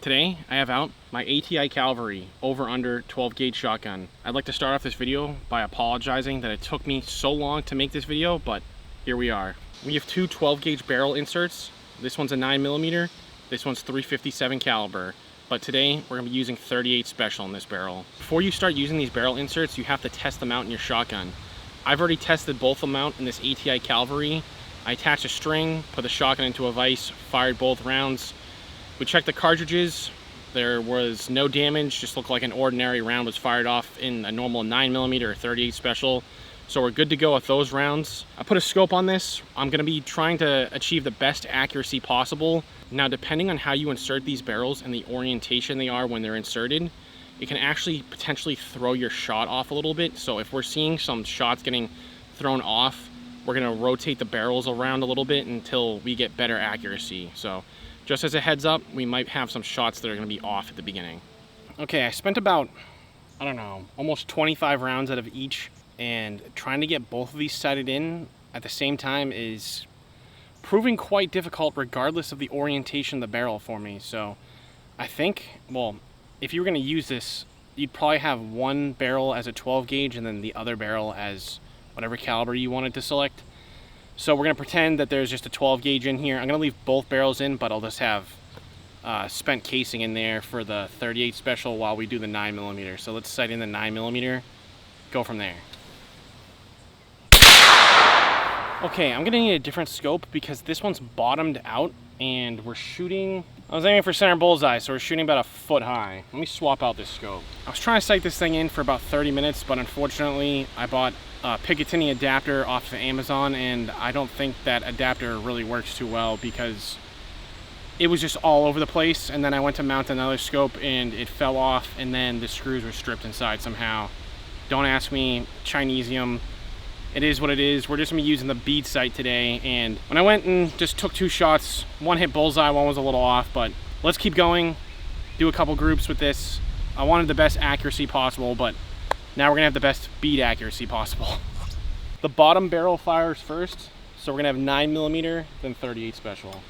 Today, I have out my ATI Cavalry over-under 12 gauge shotgun. I'd like to start off this video by apologizing that it took me so long to make this video, but here we are. We have two 12 gauge barrel inserts. This one's a 9mm, this one's .357 caliber. But today, we're gonna be using 38 special in this barrel. Before you start using these barrel inserts, you have to test them out in your shotgun. I've already tested both of them out in this ATI Cavalry. I attached a string, put the shotgun into a vise, fired both rounds. We checked the cartridges. There was no damage, just looked like an ordinary round was fired off in a normal 9mm or 38 special. So we're good to go with those rounds. I put a scope on this. I'm gonna be trying to achieve the best accuracy possible. Now, depending on how you insert these barrels and the orientation they are when they're inserted, it can actually potentially throw your shot off a little bit. So if we're seeing some shots getting thrown off, we're gonna rotate the barrels around a little bit until we get better accuracy. So just as a heads up, we might have some shots that are gonna be off at the beginning. Okay, I spent about, I don't know, almost 25 rounds out of each, and trying to get both of these sighted in at the same time is proving quite difficult regardless of the orientation of the barrel for me. So I think, well, if you were gonna use this, you'd probably have one barrel as a 12 gauge and then the other barrel as whatever caliber you wanted to select. So we're gonna pretend that there's just a 12 gauge in here. I'm gonna leave both barrels in, but I'll just have spent casing in there for the 38 special while we do the 9mm. So let's sight in the 9mm, go from there. Okay, I'm gonna need a different scope because this one's bottomed out and we're shooting, I was aiming for center bullseye, so we're shooting about a foot high. Let me swap out this scope. I was trying to sight this thing in for about 30 minutes, but unfortunately I bought a Picatinny adapter off of Amazon, and I don't think that adapter really works too well because it was just all over the place, and then I went to mount another scope and it fell off, and then the screws were stripped inside somehow. Don't ask me, Chinesium. It is what it is. We're just gonna be using the bead sight today, and when I went and just took two shots, one hit bullseye, one was a little off, but let's keep going, do a couple groups with this. I wanted the best accuracy possible, but now we're gonna have the best bead accuracy possible. The bottom barrel fires first, so we're gonna have 9mm, then 38 special.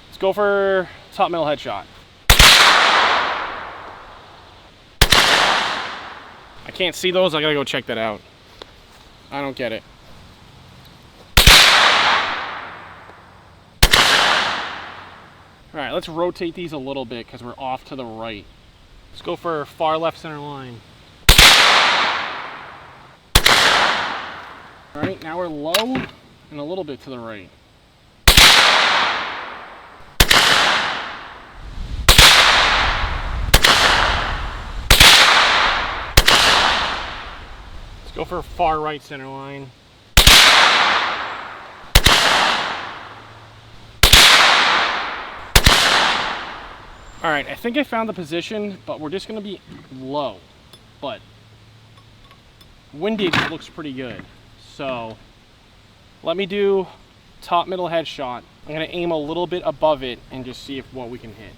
Let's go for top middle headshot. I can't see those, I gotta go check that out. I don't get it. All right, let's rotate these a little bit because we're off to the right. Let's go for far left center line. All right, now we're low and a little bit to the right. Go for far right center line. All right, I think I found the position, but we're just gonna be low. But windage looks pretty good. So let me do top middle headshot. I'm gonna aim a little bit above it and just see what we can hit.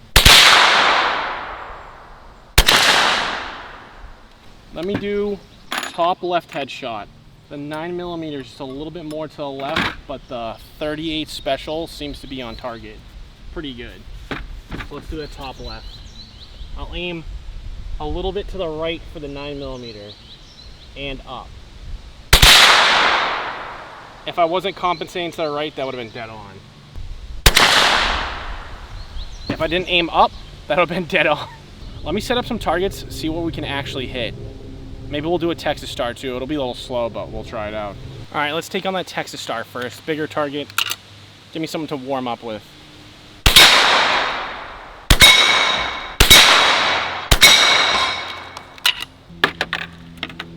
Let me do top left headshot. The 9mm is just a little bit more to the left, but the 38 special seems to be on target. Pretty good. So let's do the top left. I'll aim a little bit to the right for the 9mm and up. If I wasn't compensating to the right, that would have been dead on. If I didn't aim up, that would have been dead on. Let me set up some targets, see what we can actually hit. Maybe we'll do a Texas Star too. It'll be a little slow, but we'll try it out. All right, let's take on that Texas Star first. Bigger target. Give me something to warm up with.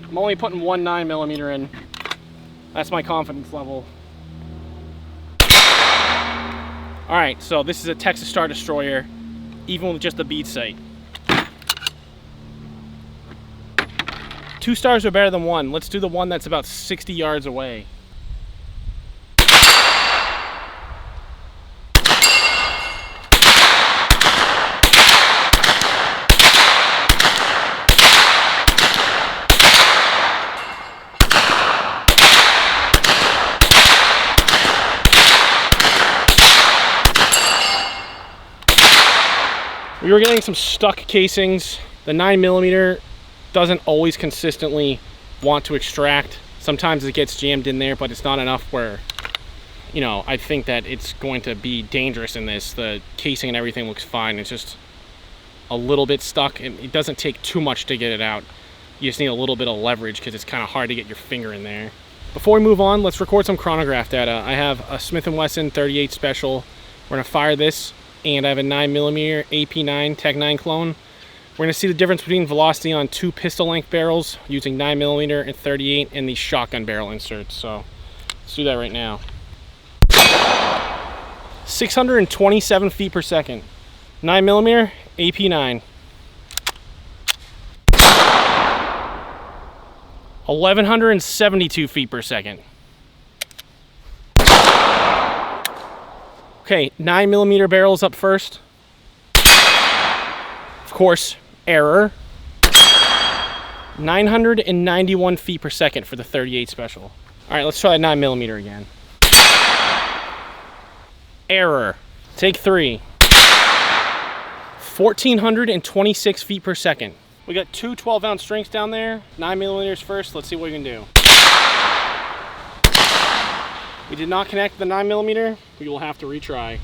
I'm only putting one 9mm in. That's my confidence level. All right, so this is a Texas Star Destroyer, even with just the bead sight. 2 stars are better than one. Let's do the one that's about 60 yards away. We We were getting some stuck casings. The 9mm doesn't always consistently want to extract. Sometimes it gets jammed in there, but it's not enough where, you know, I think that it's going to be dangerous in this. The casing and everything looks fine. It's just a little bit stuck. It doesn't take too much to get it out. You just need a little bit of leverage because it's kind of hard to get your finger in there. Before we move on, let's record some chronograph data. I have a Smith & Wesson 38 Special. We're gonna fire this, and I have a 9mm AP9 Tech 9 clone. We're gonna see the difference between velocity on two pistol length barrels using 9mm and 38 and these shotgun barrel inserts. So let's do that right now. 627 feet per second. 9mm AP9. 1172 feet per second. Okay, 9mm barrels up first. Of course, error. 991 feet per second for the 38 Special. All right, let's try that 9mm again. Error. Take 3. 1,426 feet per second. We got two 12-ounce drinks down there. 9mm first. Let's see what we can do. We did not connect the 9mm. We will have to retry.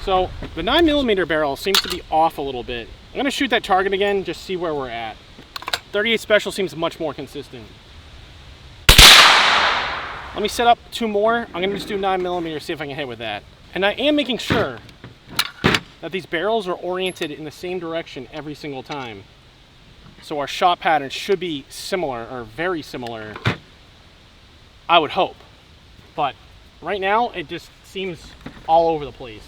So the 9mm barrel seems to be off a little bit. I'm gonna shoot that target again, just see where we're at. 38 Special seems much more consistent. Let me set up two more. I'm gonna just do 9mm, see if I can hit with that. And I am making sure that these barrels are oriented in the same direction every single time. So our shot pattern should be similar, or very similar, I would hope. But right now, it just seems all over the place.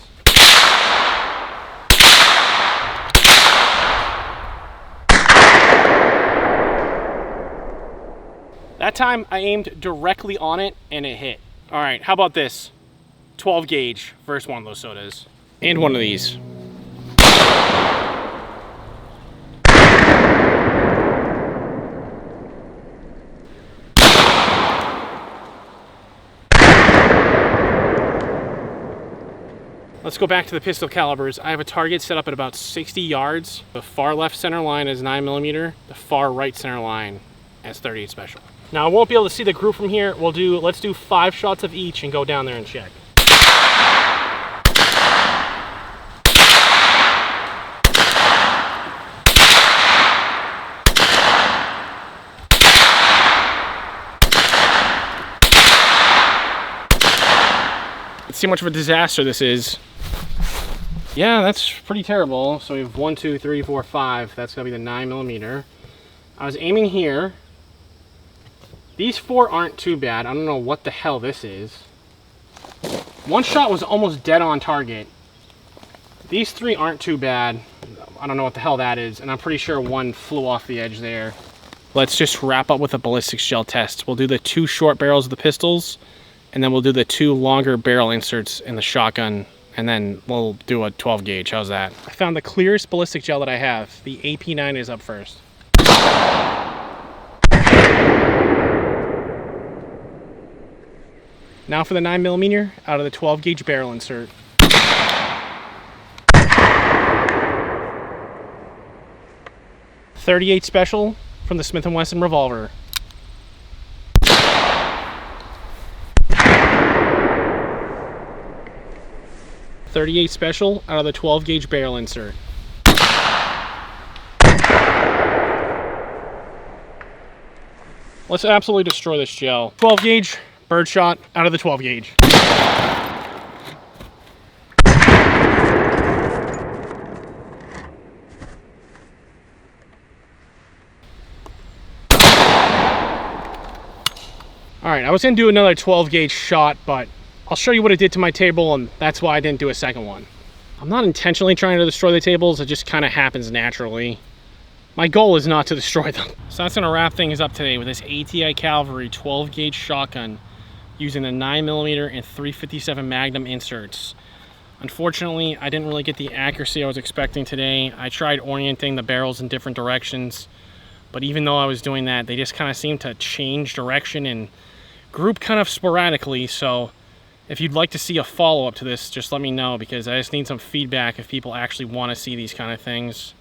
That time I aimed directly on it and it hit. All right, how about this? 12 gauge, first one of those sodas. And one of these. Let's go back to the pistol calibers. I have a target set up at about 60 yards. The far left center line is 9mm. The far right center line is 38 Special. Now I won't be able to see the group from here. Let's do 5 shots of each and go down there and check. Let's see how much of a disaster this is. Yeah, that's pretty terrible. So we have 1, 2, 3, 4, 5. That's gonna be the 9mm. I was aiming here. These 4 aren't too bad. I don't know what the hell this is. One shot was almost dead on target. These 3 aren't too bad. I don't know what the hell that is, and I'm pretty sure one flew off the edge there. Let's just wrap up with a ballistics gel test. We'll do the 2 short barrels of the pistols, and then we'll do the 2 longer barrel inserts in the shotgun, and then we'll do a 12 gauge. How's that? I found the clearest ballistic gel that I have. The AP9 is up first. Now for the 9mm out of the 12 gauge barrel insert. .38 Special from the Smith & Wesson revolver. .38 Special out of the 12 gauge barrel insert. Let's absolutely destroy this gel. 12 gauge. Birdshot out of the 12 gauge. All right, I was gonna do another 12 gauge shot, but I'll show you what it did to my table, and that's why I didn't do a second one. I'm not intentionally trying to destroy the tables, it just kind of happens naturally. My goal is not to destroy them. So that's gonna wrap things up today with this ATI Cavalry 12 gauge shotgun using the 9mm and 357 Magnum inserts. Unfortunately, I didn't really get the accuracy I was expecting today. I tried orienting the barrels in different directions, but even though I was doing that, they just kind of seemed to change direction and group kind of sporadically, so If you'd like to see a follow-up to this, just let me know, because I just need some feedback if people actually want to see these kind of things.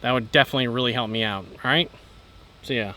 That would definitely really help me out. All right? So yeah.